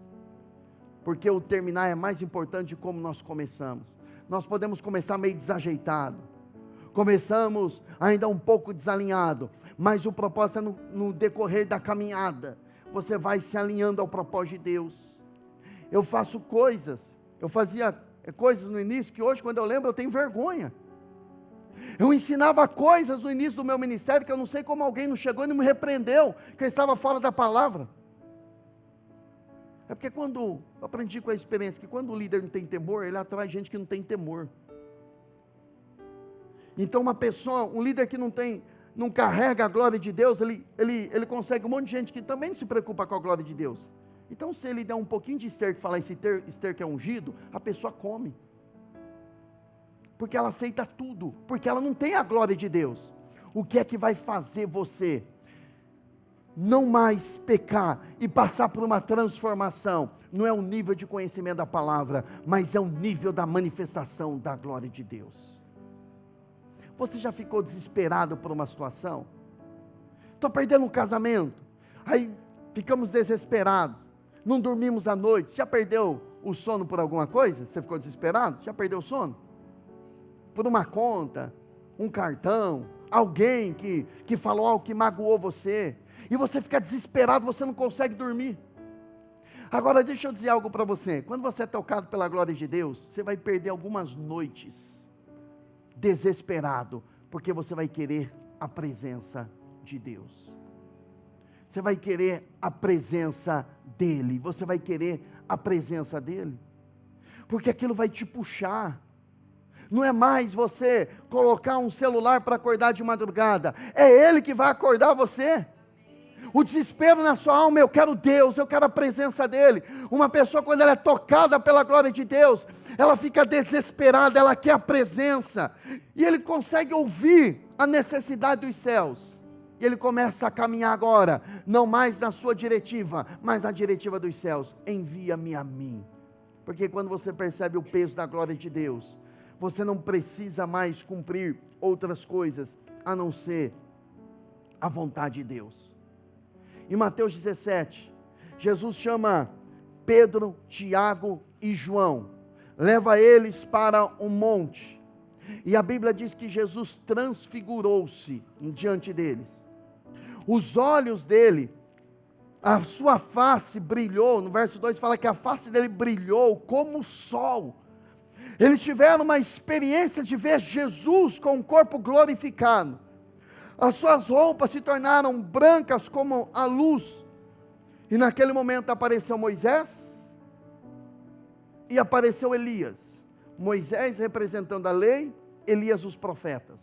Porque o terminar é mais importante de como nós começamos. Nós podemos começar meio desajeitado, começamos ainda um pouco desalinhado, mas o propósito é no decorrer da caminhada, você vai se alinhando ao propósito de Deus. Eu fazia coisas no início que hoje, quando eu lembro, eu tenho vergonha. Eu ensinava coisas no início do meu ministério que eu não sei como alguém não chegou e não me repreendeu, que eu estava fora da palavra. É porque eu aprendi com a experiência, que quando o líder não tem temor, ele atrai gente que não tem temor. Então um líder que não carrega a glória de Deus, ele consegue um monte de gente que também não se preocupa com a glória de Deus. Então se ele der um pouquinho de esterco, falar esse esterco é ungido, a pessoa come. Porque ela aceita tudo, porque ela não tem a glória de Deus. O que é que vai fazer você não mais pecar e passar por uma transformação? Não é o nível de conhecimento da palavra, mas é o nível da manifestação da glória de Deus. Você já ficou desesperado por uma situação? Estou perdendo um casamento, aí ficamos desesperados, não dormimos à noite. Já perdeu o sono por alguma coisa? Você ficou desesperado? Já perdeu o sono? Por uma conta, um cartão, alguém que falou algo que magoou você, e você fica desesperado, você não consegue dormir. Agora deixa eu dizer algo para você. Quando você é tocado pela glória de Deus, você vai perder algumas noites desesperado, porque você vai querer a presença de Deus. Você vai querer a presença dEle. Você vai querer a presença dEle. Porque aquilo vai te puxar. Não é mais você colocar um celular para acordar de madrugada. É Ele que vai acordar você. O desespero na sua alma, eu quero Deus, eu quero a presença dEle. Uma pessoa, quando ela é tocada pela glória de Deus, ela fica desesperada, ela quer a presença. E ele consegue ouvir a necessidade dos céus. E ele começa a caminhar agora, não mais na sua diretiva, mas na diretiva dos céus. Envia-me a mim. Porque quando você percebe o peso da glória de Deus, você não precisa mais cumprir outras coisas, a não ser a vontade de Deus. Em Mateus 17, Jesus chama Pedro, Tiago e João, leva eles para um monte, e a Bíblia diz que Jesus transfigurou-se diante deles. Os olhos dele, a sua face brilhou, no verso 2 fala que a face dele brilhou como o sol. Eles tiveram uma experiência de ver Jesus com o corpo glorificado. As suas roupas se tornaram brancas como a luz. E naquele momento apareceu Moisés e apareceu Elias. Moisés representando a lei, Elias os profetas.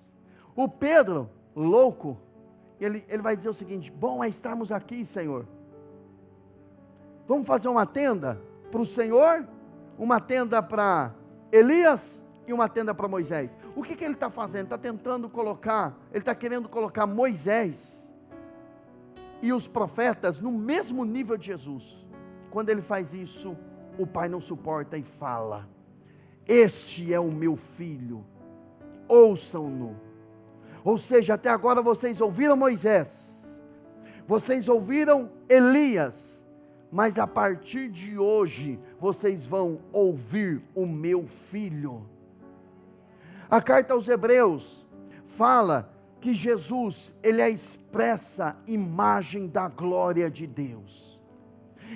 O Pedro, louco, ele vai dizer o seguinte: bom é estarmos aqui, Senhor. Vamos fazer uma tenda para o Senhor, uma tenda para Elias e uma tenda para Moisés. O que ele está fazendo? Está tentando colocar, ele está querendo colocar Moisés e os profetas no mesmo nível de Jesus. Quando ele faz isso, o pai não suporta e fala: este é o meu filho, ouçam-no. Ou seja, até agora vocês ouviram Moisés, vocês ouviram Elias, mas a partir de hoje, vocês vão ouvir o meu filho. A carta aos Hebreus fala que Jesus, ele é a expressa imagem da glória de Deus.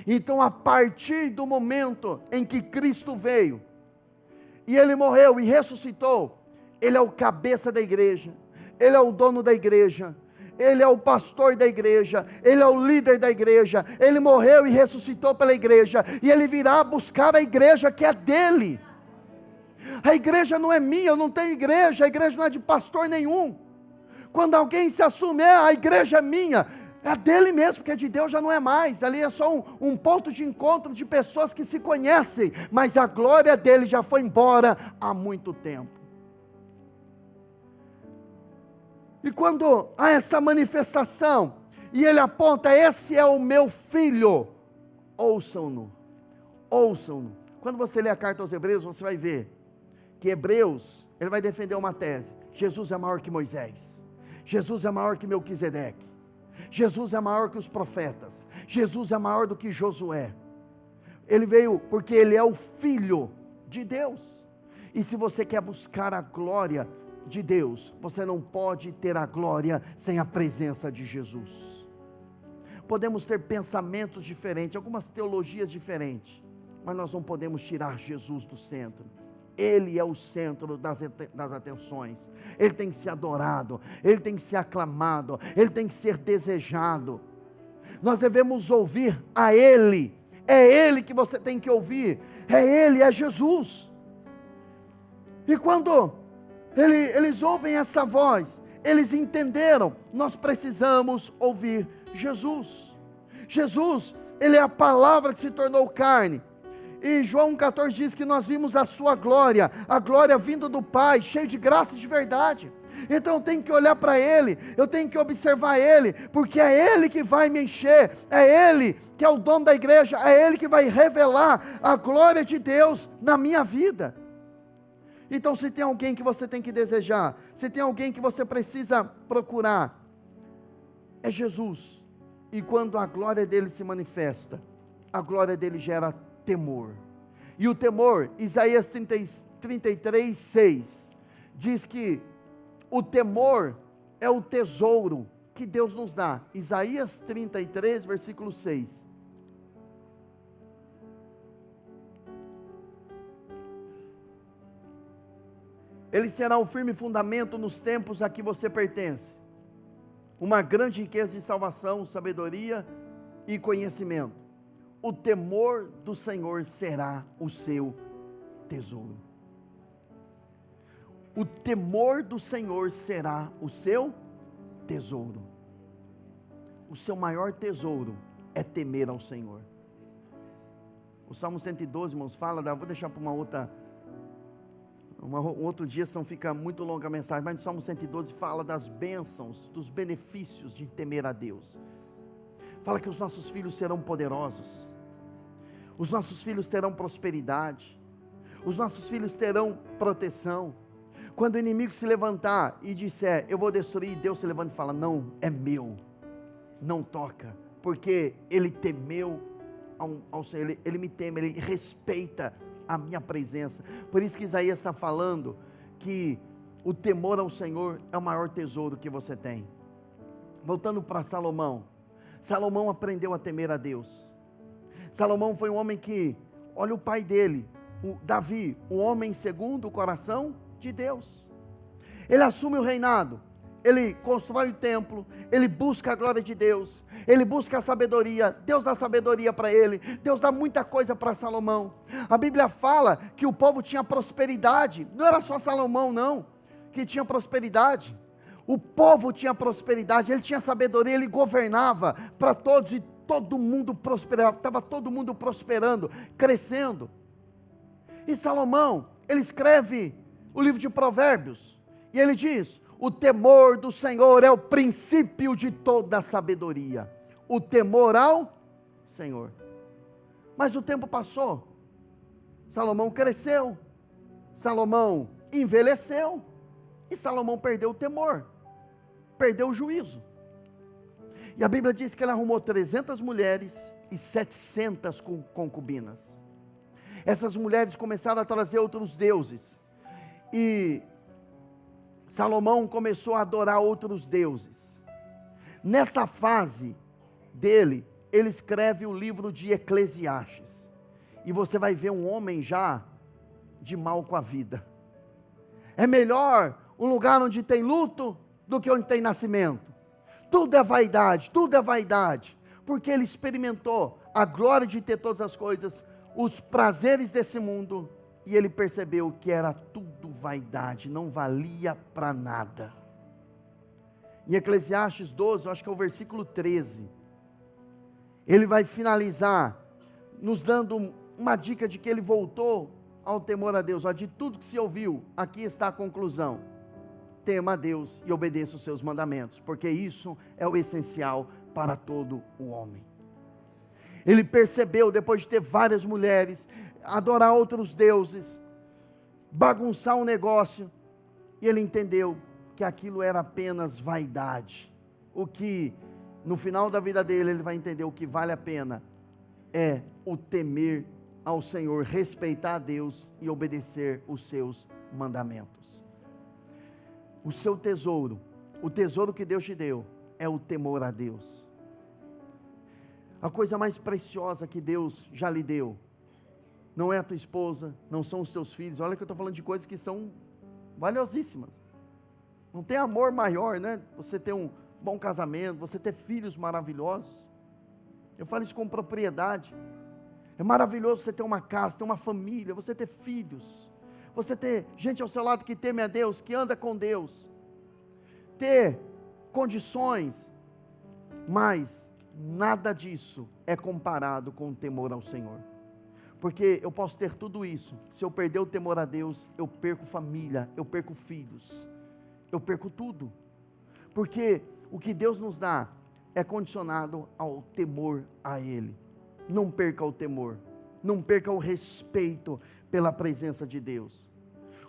Então, a partir do momento em que Cristo veio, e ele morreu e ressuscitou, ele é o cabeça da igreja, ele é o dono da igreja, ele é o pastor da igreja, ele é o líder da igreja, ele morreu e ressuscitou pela igreja, e ele virá buscar a igreja que é dele. A igreja não é minha, eu não tenho igreja, a igreja não é de pastor nenhum. Quando alguém se assume, a igreja é minha, é dele mesmo, porque de Deus já não é mais, ali é só um ponto de encontro de pessoas que se conhecem, mas a glória dele já foi embora há muito tempo. E quando há essa manifestação, e ele aponta: esse é o meu filho, ouçam-no, ouçam-no. Quando você lê a carta aos Hebreus, você vai ver que Hebreus, ele vai defender uma tese: Jesus é maior que Moisés, Jesus é maior que Melquisedeque, Jesus é maior que os profetas, Jesus é maior do que Josué. Ele veio porque ele é o filho de Deus. E se você quer buscar a glória de Deus, você não pode ter a glória sem a presença de Jesus. Podemos ter pensamentos diferentes, algumas teologias diferentes, mas nós não podemos tirar Jesus do centro. Ele é o centro das atenções, ele tem que ser adorado, ele tem que ser aclamado, ele tem que ser desejado. Nós devemos ouvir a ele, é ele que você tem que ouvir, é ele, é Jesus. E quando eles ouvem essa voz, eles entenderam: nós precisamos ouvir Jesus. Jesus, ele é a palavra que se tornou carne. E João 14 diz que nós vimos a sua glória, a glória vindo do Pai, cheio de graça e de verdade. Então eu tenho que olhar para Ele, eu tenho que observar Ele, porque é Ele que vai me encher, é Ele que é o dono da igreja, é Ele que vai revelar a glória de Deus na minha vida. Então, se tem alguém que você tem que desejar, se tem alguém que você precisa procurar, é Jesus. E quando a glória dele se manifesta, a glória dele gera temor. E o temor, Isaías 33, 6, diz que o temor é o tesouro que Deus nos dá. Isaías 33, versículo 6. Ele será o firme fundamento nos tempos a que você pertence. Uma grande riqueza de salvação, sabedoria e conhecimento. O temor do Senhor será o seu tesouro. O temor do Senhor será o seu tesouro. O seu maior tesouro é temer ao Senhor. O Salmo 112, irmãos, fala, vou deixar para um outro dia, senão fica muito longa a mensagem, mas o Salmo 112 fala das bênçãos, dos benefícios de temer a Deus. Fala que os nossos filhos serão poderosos, os nossos filhos terão prosperidade, os nossos filhos terão proteção. Quando o inimigo se levantar e disser, eu vou destruir, Deus se levanta e fala, não, é meu, não toca, porque ele temeu ao Senhor, ele me teme, ele respeita a minha presença. Por isso que Isaías está falando que o temor ao Senhor é o maior tesouro que você tem. Voltando para Salomão, Salomão aprendeu a temer a Deus. Salomão foi um homem que, olha o pai dele, Davi, um homem segundo o coração de Deus. Ele assume o reinado, ele constrói o templo, ele busca a glória de Deus, ele busca a sabedoria, Deus dá sabedoria para ele, Deus dá muita coisa para Salomão. A Bíblia fala que o povo tinha prosperidade, não era só Salomão não, que tinha prosperidade, o povo tinha prosperidade, ele tinha sabedoria, ele governava para todos e todo mundo prosperava, estava todo mundo prosperando, crescendo. E Salomão, ele escreve o livro de Provérbios, e ele diz, o temor do Senhor é o princípio de toda a sabedoria, o temor ao Senhor. Mas o tempo passou, Salomão cresceu, Salomão envelheceu, e Salomão perdeu o temor, perdeu o juízo. E a Bíblia diz que ele arrumou 300 mulheres e 700 concubinas. Essas mulheres começaram a trazer outros deuses, e Salomão começou a adorar outros deuses. Nessa fase dele, ele escreve o livro de Eclesiastes, e você vai ver um homem já de mal com a vida. É melhor um lugar onde tem luto do que onde tem nascimento. Tudo é vaidade, porque ele experimentou a glória de ter todas as coisas, os prazeres desse mundo, e ele percebeu que era tudo vaidade, não valia para nada. Em Eclesiastes 12, eu acho que é o versículo 13, ele vai finalizar nos dando uma dica de que ele voltou ao temor a Deus. De tudo que se ouviu, aqui está a conclusão: tema a Deus e obedeça os seus mandamentos, porque isso é o essencial para todo o homem. Ele percebeu, depois de ter várias mulheres, adorar outros deuses, bagunçar um negócio, e ele entendeu que aquilo era apenas vaidade. O que, no final da vida dele, ele vai entender o que vale a pena é o temer ao Senhor, respeitar a Deus e obedecer os seus mandamentos. O seu tesouro, o tesouro que Deus te deu, é o temor a Deus. A coisa mais preciosa que Deus já lhe deu, não é a tua esposa, não são os teus filhos. Olha que eu estou falando de coisas que são valiosíssimas. Não tem amor maior, né? Você ter um bom casamento, você ter filhos maravilhosos. Eu falo isso com propriedade. É maravilhoso você ter uma casa, ter uma família, você ter filhos, você ter gente ao seu lado que teme a Deus, que anda com Deus, ter condições, mas nada disso é comparado com o temor ao Senhor. Porque eu posso ter tudo isso, se eu perder o temor a Deus, eu perco família, eu perco filhos, eu perco tudo. Porque o que Deus nos dá é condicionado ao temor a Ele. Não perca o temor, não perca o respeito pela presença de Deus.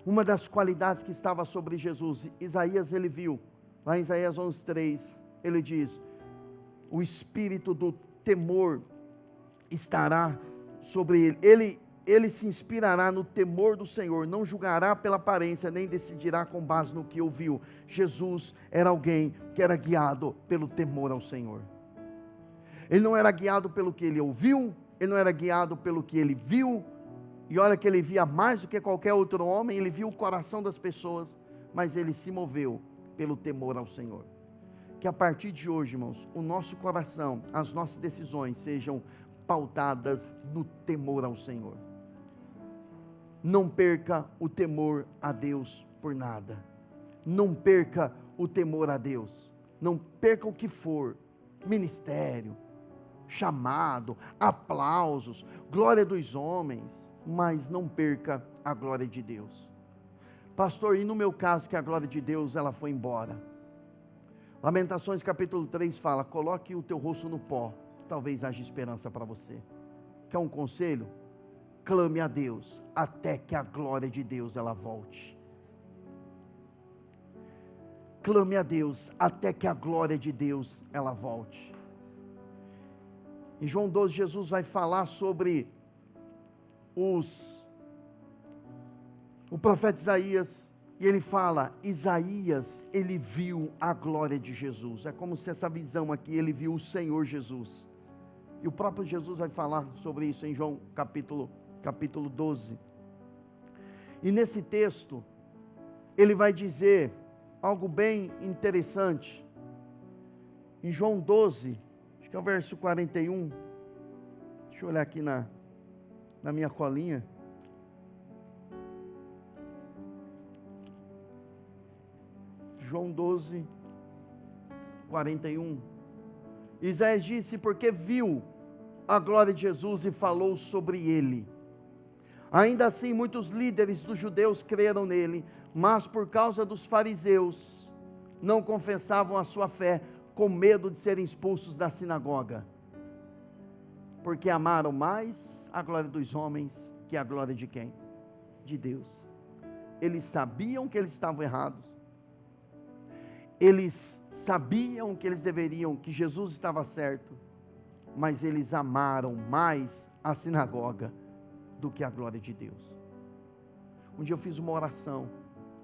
Uma das qualidades que estava sobre Jesus, Isaías ele viu, lá em Isaías 11:3, ele diz, o espírito do temor estará sobre ele, ele se inspirará no temor do Senhor, não julgará pela aparência, nem decidirá com base no que ouviu. Jesus era alguém que era guiado pelo temor ao Senhor. Ele não era guiado pelo que ele ouviu, ele não era guiado pelo que ele viu, E olha que ele via mais do que qualquer outro homem, ele viu o coração das pessoas, mas ele se moveu pelo temor ao Senhor. Que a partir de hoje, irmãos, o nosso coração, as nossas decisões sejam pautadas no temor ao Senhor. Não perca o temor a Deus por nada. Não perca o temor a Deus. Não perca o que for, ministério, chamado, aplausos, glória dos homens, mas não perca a glória de Deus. Pastor, e no meu caso que a glória de Deus ela foi embora? Lamentações capítulo 3 fala, coloque o teu rosto no pó, talvez haja esperança para você. Quer um conselho? Clame a Deus, até que a glória de Deus ela volte. Clame a Deus, até que a glória de Deus ela volte. Em João 12, Jesus vai falar sobre o profeta Isaías, e ele fala, Isaías, ele viu a glória de Jesus, é como se essa visão aqui, ele viu o Senhor Jesus, e o próprio Jesus vai falar sobre isso em João capítulo 12, e nesse texto, ele vai dizer algo bem interessante, em João 12, acho que é o verso 41, deixa eu olhar aqui na minha colinha, João 12, 41, Isaías disse, porque viu a glória de Jesus e falou sobre ele, ainda assim muitos líderes dos judeus creram nele, mas por causa dos fariseus, não confessavam a sua fé, com medo de serem expulsos da sinagoga, porque amaram mais a glória dos homens, que a glória de quem? De Deus. Eles sabiam que eles estavam errados, eles sabiam que eles deveriam, que Jesus estava certo, mas eles amaram mais a sinagoga do que a glória de Deus. Um dia eu fiz uma oração,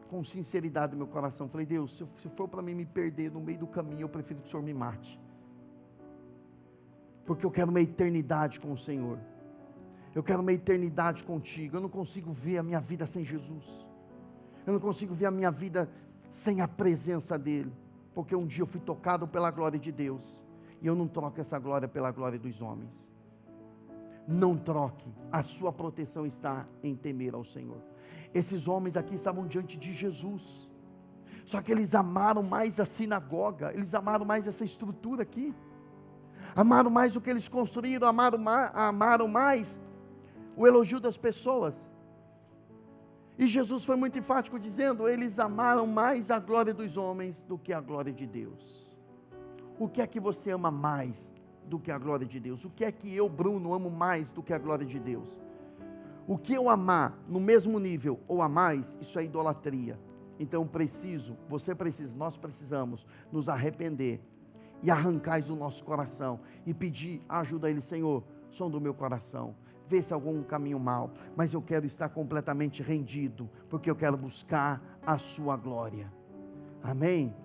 com sinceridade no meu coração, falei, Deus, se for para mim me perder no meio do caminho, eu prefiro que o Senhor me mate, porque eu quero uma eternidade com o Senhor, eu quero uma eternidade contigo, eu não consigo ver a minha vida sem Jesus, eu não consigo ver a minha vida sem a presença dEle, porque um dia eu fui tocado pela glória de Deus, e eu não troco essa glória pela glória dos homens. Não troque, a sua proteção está em temer ao Senhor. Esses homens aqui estavam diante de Jesus, só que eles amaram mais a sinagoga, eles amaram mais essa estrutura aqui, amaram mais o que eles construíram, amaram mais o elogio das pessoas. E Jesus foi muito enfático dizendo, eles amaram mais a glória dos homens do que a glória de Deus. O que é que você ama mais do que a glória de Deus? O que é que eu, Bruno, amo mais do que a glória de Deus? O que eu amar no mesmo nível ou a mais, isso é idolatria. Então nós precisamos nos arrepender e arrancar isso do nosso coração e pedir ajuda a Ele, Senhor, som do meu coração, vê se há algum caminho mau, mas eu quero estar completamente rendido, porque eu quero buscar a sua glória. Amém?